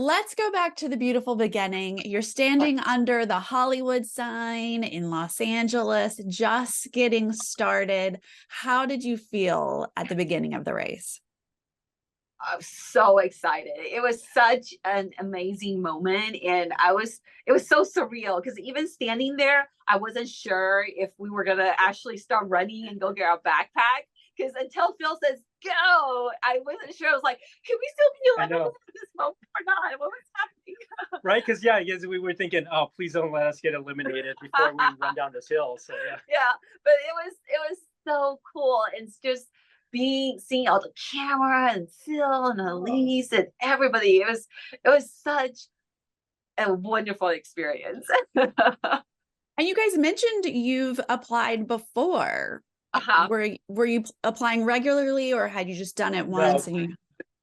Let's go back to the beautiful beginning. You're standing under the Hollywood sign in Los Angeles, just getting started. How did you feel at the beginning of the race? I'm so excited. It was such an amazing moment. And it was so surreal because even standing there, I wasn't sure if we were going to actually start running and go get our backpack. Because until Phil says go, I wasn't sure. I was like, can we still be I eliminated know, at this moment or not? What was happening? right? Because yeah, yes, we were thinking, oh, please don't let us get eliminated before we run down this hill. So yeah, Yeah, but it was so cool. And it's just seeing all the camera and Phil and Elise and everybody. It was such a wonderful experience. And you guys mentioned you've applied before. Uh-huh. Were you applying regularly, or had you just done it no, once and you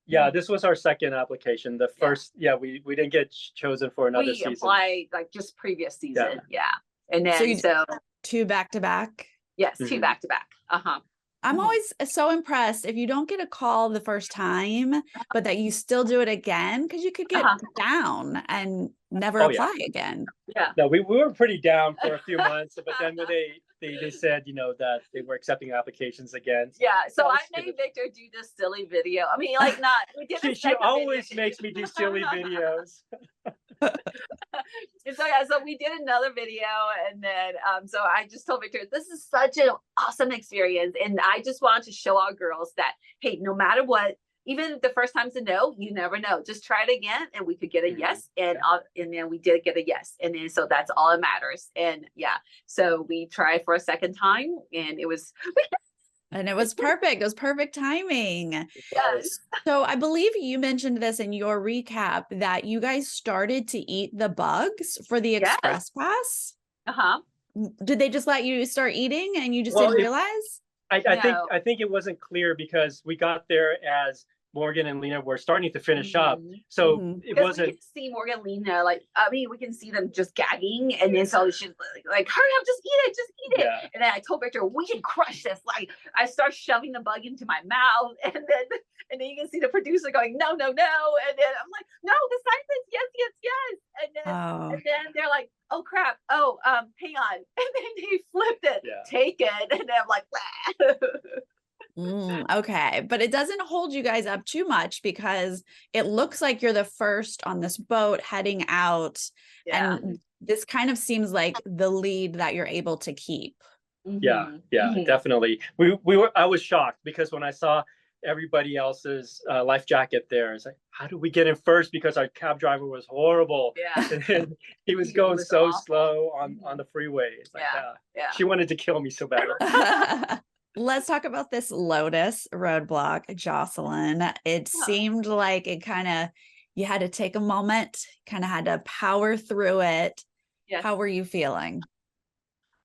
yeah, this was our second application. The Yeah. first, yeah, we didn't get chosen for another We season. applied like just previous Yeah. season. Yeah. And so then you so two back to back? yes, two Mhm. back to back. Uh-huh. I'm Mhm. always so impressed if you don't get a call the first time, but that you still do it again, because you could get Uh-huh. down and never Oh yeah, apply again. Yeah. no, we were pretty down for a few months, but then when they said, that they were accepting applications again. Yeah. So That I was made good. Victor do this silly video. I mean, like not we did a She second always video. makes me do silly videos. And so yeah, so we did another video, and then so I just told Victor, this is such an awesome experience, and I just wanted to show our girls that hey, no matter what, even if the first time's a no, you never know. Just try it again, and we could get a yes, and and then we did get a yes, and then so that's all that matters. And yeah, so we tried for a second time, and it was And it was perfect. It was perfect timing. yes, So I believe you mentioned this in your recap that you guys started to eat the bugs for the yes, Express Pass. uh-huh, Did they just let you start eating and you just Well, didn't realize? no. I think it wasn't clear because we got there as Morgan and Lena were starting to finish up, Mhm. so Mhm. it Because we wasn't. can see Morgan Lena, like I mean, we can see them just gagging, and then so she's like, "Hurry up, just eat it." Yeah, And then I told Victor, "We can crush this." Like I start shoving the bug into my mouth, and then you can see the producer going, "No, no, no!" And then I'm like, "No, the sign says yes, yes, yes." Oh, And then they're like, "Oh crap! Oh, hang on!" And then they flipped it, yeah. take it, and then I'm like, "Bah." okay. But it doesn't hold you guys up too much because it looks like you're the first on this boat heading out. Yeah. And this kind of seems like the lead that you're able to keep. Yeah, Mhm. yeah, Mhm. definitely. I was shocked because when I saw everybody else's life jacket there, it's like, how did we get in first? Because our cab driver was horrible, Yeah. and then he was He going was so awful. slow on Mhm. the freeway. It's like, Yeah. Yeah. she wanted to kill me so bad. Let's talk about this Lotus Roadblock, Jocelyn. It Yeah. seemed like you had to take a moment, kind of had to power through it. Yes. How were you feeling?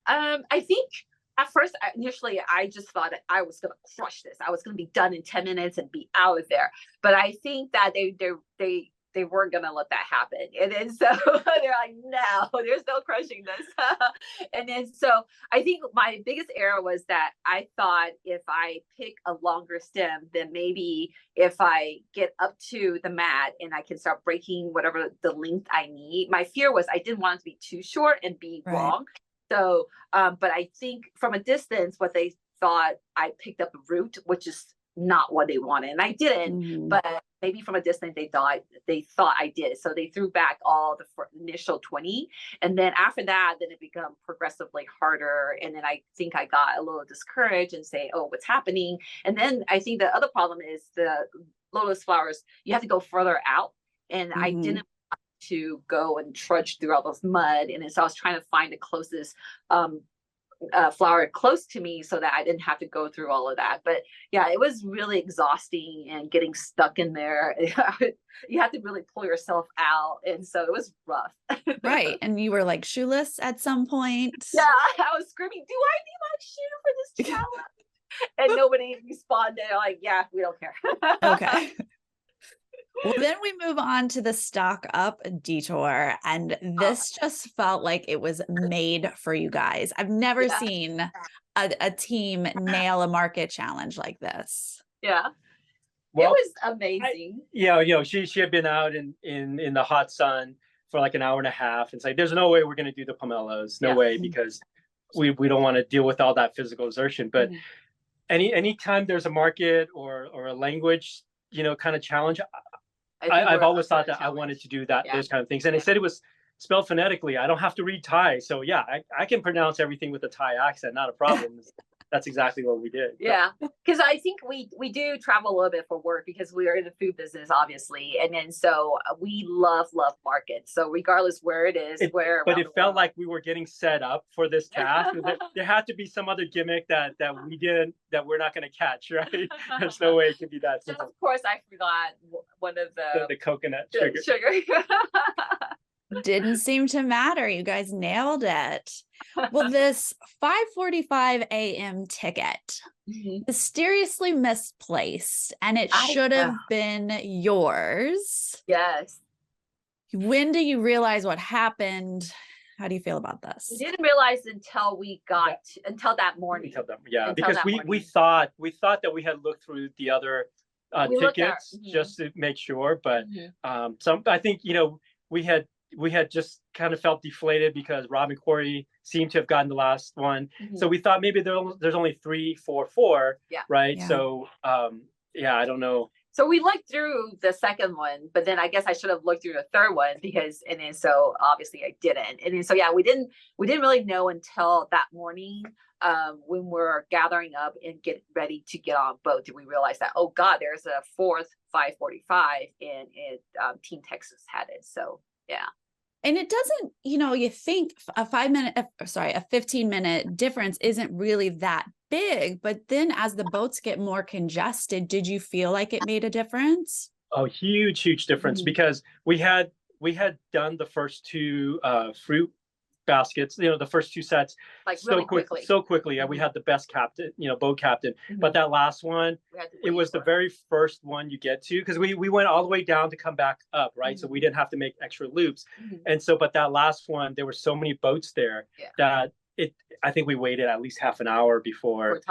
I think at first, initially, I just thought that I was gonna crush this. I was gonna be done in 10 minutes and be out of there. But I think that they weren't gonna let that happen. And then so they're like, no, there's no crushing this. And then so I think my biggest error was that I thought if I pick a longer stem, then maybe if I get up to the mat and I can start breaking whatever the length I need. My fear was I didn't want it to be too short and be Right. wrong. So, but I think from a distance, what they thought I picked up a root, which is not what they wanted, and I didn't. Mhm. But maybe from a distance, they thought I did. So they threw back all the initial 20, and then after that, then it became progressively harder. And then I think I got a little discouraged and say, "Oh, what's happening?" And then I think the other problem is the lotus flowers. You have to go further out, and I Mhm. didn't to go and trudge through all this mud. And so I was trying to find the closest um, flower close to me so that I didn't have to go through all of that. But yeah, it was really exhausting and getting stuck in there. You have to really pull yourself out. And so it was rough. Right. And you were like shoeless at some point. Yeah, I was screaming, "Do I need my shoe for this challenge?" And nobody responded. They're like, "Yeah, we don't care." Okay. Well, then we move on to the stock up detour. And Oh, this just felt like it was made for you guys. I've never yeah, seen a team nail a market challenge like this. yeah. Well, it was amazing. She had been out in the hot sun for like an hour and a half. It's like there's no way we're going to do the pomelos, no way, because we don't want to deal with all that physical exertion. But anytime there's a market or a language, kind of challenge, I've always thought that I wanted to do that, those kind of things. And they said it was spelled phonetically. I don't have to read Thai. So yeah, I can pronounce everything with a Thai accent, not a problem. That's exactly what we did. Yeah, because I think we do travel a little bit for work because we are in the food business, obviously, and then so we love markets. So regardless where it is, but it felt like we were getting set up for this task. There had to be some other gimmick that we're not going to catch, right? There's no way it could be that simple. Of course, I forgot one of the coconut sugar. Didn't seem to matter. You guys nailed it. Well, this 5:45 a.m. ticket, mysteriously misplaced, and it should have been yours. Yes. When do you realize what happened? How do you feel about this? We didn't realize until until that morning. Because we thought that we had looked through the other tickets just to make sure, but I think we had just kind of felt deflated because Rob and Corey seemed to have gotten the last one. So we thought maybe there's only 3, 4, 4. Right. Yeah. So, I don't know. So we looked through the second one, but then I guess I should have looked through the third one so obviously I didn't. And then, so we didn't really know until that morning when we're gathering up and get ready to get on boat, did we realize that, oh God, there's a fourth 5:45 and Team Texas had it. So, yeah. And it doesn't, you think a 15-minute difference isn't really that big, but then as the boats get more congested, did you feel like it made a difference? Oh, huge difference, because we had done the first 2 fruit baskets, the first 2 sets so quickly. And we had the best captain, boat captain. But that last one, it was the very first one you get to, because we went all the way down to come back up, right? So we didn't have to make extra loops. And so, but that last one, there were so many boats there that I think we waited at least half an hour before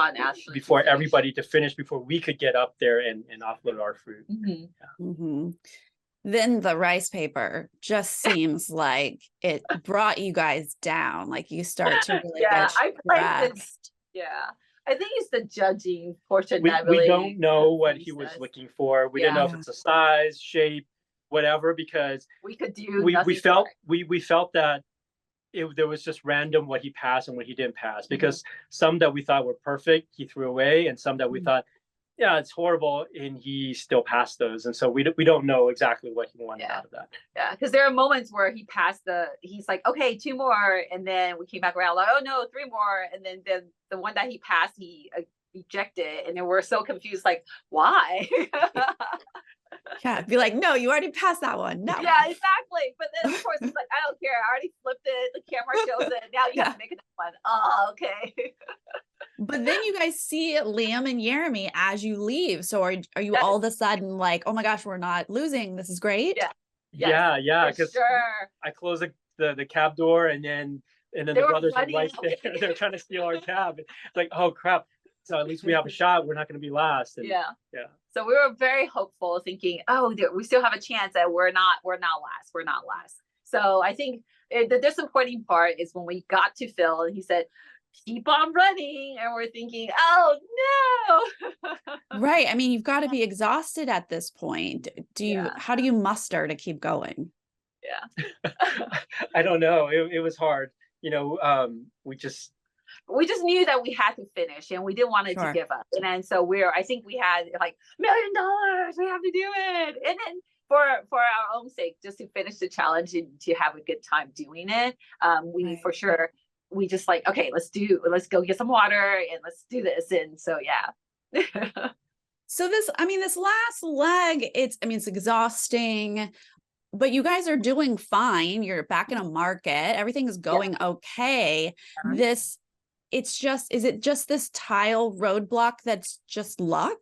everybody to finish, before we could get up there and offload our fruit. Then the rice paper just seems like it brought you guys down. Like you start to really get stressed. I think it's the judging portion. We don't know what he was looking for. We didn't know if it's a size, shape, whatever, because we could do. We felt that there was just random what he passed and what he didn't pass, because some that we thought were perfect he threw away, and some that we thought, it's horrible, and he still passed those. And so we don't know exactly what he wanted out of that. Because there are moments where he's like, okay, 2 more, and then we came back around like, oh no, 3 more, and then the one that he passed, he ejected, and then we're so confused, like, why? Be like, no, you already passed that one. No. Yeah, exactly. But then of course it's like, I don't care, I already flipped it, the camera shows it, now you have to make another one. Oh, okay. But then you guys see Liam and Jeremy as you leave. So are you all of a sudden like, oh my gosh, we're not losing, this is great? Yeah, because I closed the cab door, and then the brothers are right there. They're trying to steal our cab. It's like, oh crap. So at least we have a shot. We're not going to be last. And, So we were very hopeful, thinking, oh, we still have a chance that we're not last. So I think the disappointing part is when we got to Phil and he said, keep on running, and we're thinking, oh no. Right. I mean, you've got to be exhausted at this point. How do you muster to keep going? I don't know. It was hard. We just knew that we had to finish, and we didn't want it to give up. And then so I think we had like $1 million, we have to do it. And then for our own sake, just to finish the challenge and to have a good time doing it, we just like, okay, let's go get some water and let's do this. And so So this last leg, it's exhausting, but you guys are doing fine. You're back in a market, everything is going okay. Is it just this tile roadblock that's just luck?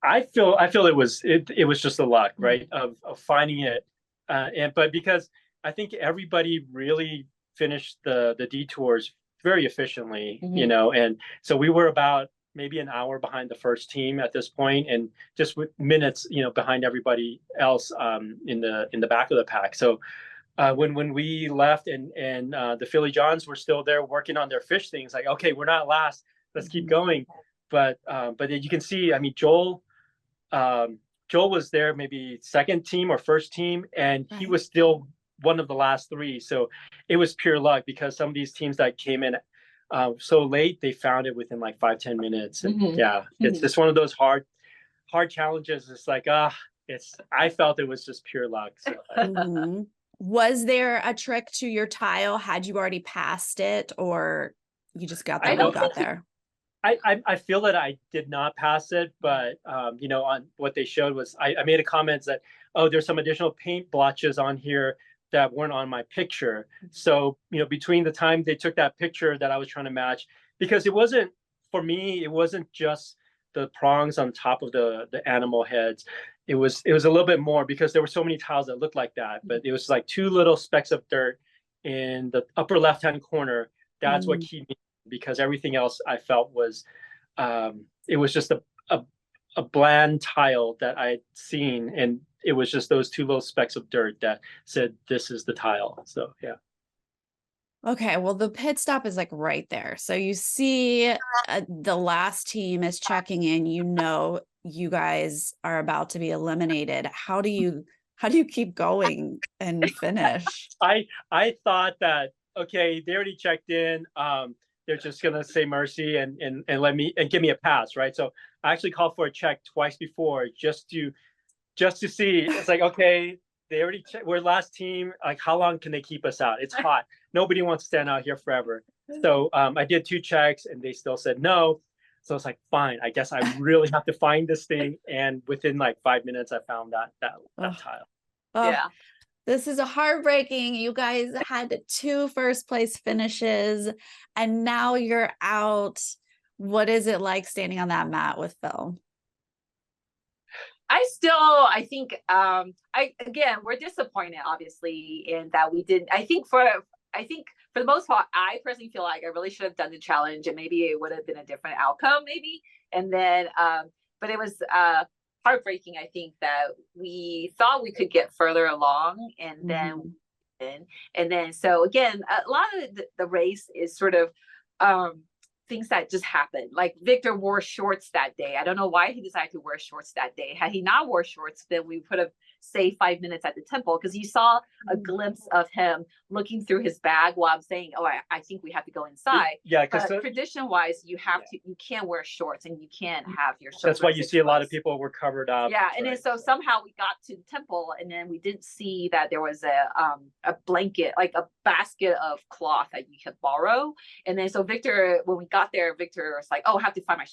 I feel it was just the luck, right, of finding it, but because I think everybody really finished the detours very efficiently, and so we were about maybe an hour behind the first team at this point, and just with minutes, behind everybody else in the back of the pack. So when we left and the Philly Johns were still there working on their fish things, like, okay, we're not last, let's keep going. But you can see, I mean, Joel was there maybe second team or first team, and he was still one of the last three. So it was pure luck, because some of these teams that came in so late, they found it within like 5-10 minutes. And it's just one of those hard challenges. It's like, I felt it was just pure luck. So. Was there a trick to your tile? Had you already passed it, or you just got there when you got there? I feel that I did not pass it, but on what they showed was I made a comment that, there's some additional paint blotches on here that weren't on my picture. So, between the time they took that picture that I was trying to match, because it wasn't just the prongs on top of the animal heads. It was a little bit more, because there were so many tiles that looked like that, but it was like 2 little specks of dirt in the upper left-hand corner. That's what keyed me, because everything else I felt was, it was just a bland tile that I'd seen, and it was just those 2 little specks of dirt that said, this is the tile. So, yeah. Okay, well, the pit stop is like right there. So you see the last team is checking in, you guys are about to be eliminated. How do you keep going and finish? I thought that, okay, they already checked in. They're just gonna say mercy and let me and give me a pass, right? So I actually called for a check twice before, just to see. It's like, okay, they already checked. We're last team. Like, how long can they keep us out? It's hot. Nobody wants to stand out here forever. So I did 2 checks, and they still said no. So it's like, fine, I guess I really have to find this thing. And within like 5 minutes, I found that tile. Yeah. This is heartbreaking. You guys had 2 first place finishes, and now you're out. What is it like standing on that mat with Phil? I think we're disappointed, obviously, in that we didn't. I think for the most part, I personally feel like I really should have done the challenge, and maybe it would have been a different outcome, maybe. And then, but it was heartbreaking. I think that we thought we could get further along, and then so again, a lot of the race is sort of things that just happened. Like, Victor wore shorts that day. I don't know why he decided to wear shorts that day. Had he not wore shorts, then we would have saved 5 minutes at the temple, because you saw a glimpse of him looking through his bag while I'm saying, I think we have to go inside. Yeah, because tradition wise, you can't wear shorts, and you can't have your shorts. That's why you see a lot of people were covered up. Yeah, and then so somehow we got to the temple, and then we didn't see that there was a blanket, like a basket of cloth that you could borrow. And then so Victor, when we got there, Victor was like, I have to find my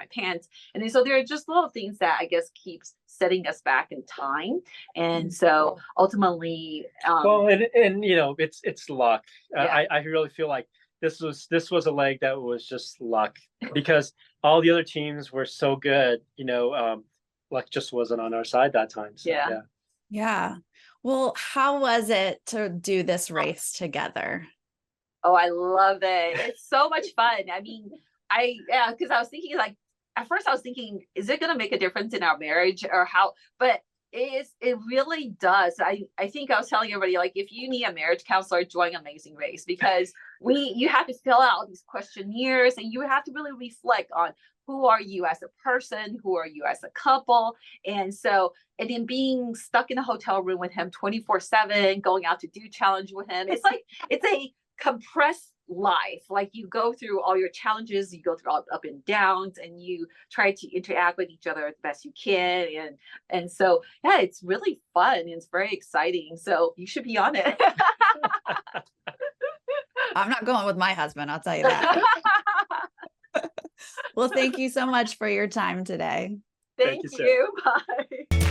pants. And then so there are just little things that I guess keeps setting us back in time. And so ultimately, it's luck. Yeah. I really feel like this was a leg that was just luck, because all the other teams were so good. Luck just wasn't on our side that time. So, yeah. Well, how was it to do this race together? Oh, I love it. It's so much fun. I mean, because I was thinking, like, at first I was thinking, is it going to make a difference in our marriage or how? But it really does. I think I was telling everybody, like, if you need a marriage counselor, join Amazing Race, because you have to fill out all these questionnaires, and you have to really reflect on who are you as a person, who are you as a couple. And then being stuck in a hotel room with him 24/7, going out to do challenge with him. It's like, it's a compressed life. Like, you go through all your challenges, you go through all up and downs, and you try to interact with each other as best you can. And so, yeah, it's really fun. And it's very exciting. So you should be on it. I'm not going with my husband, I'll tell you that. Well, thank you so much for your time today. Thank you. Bye.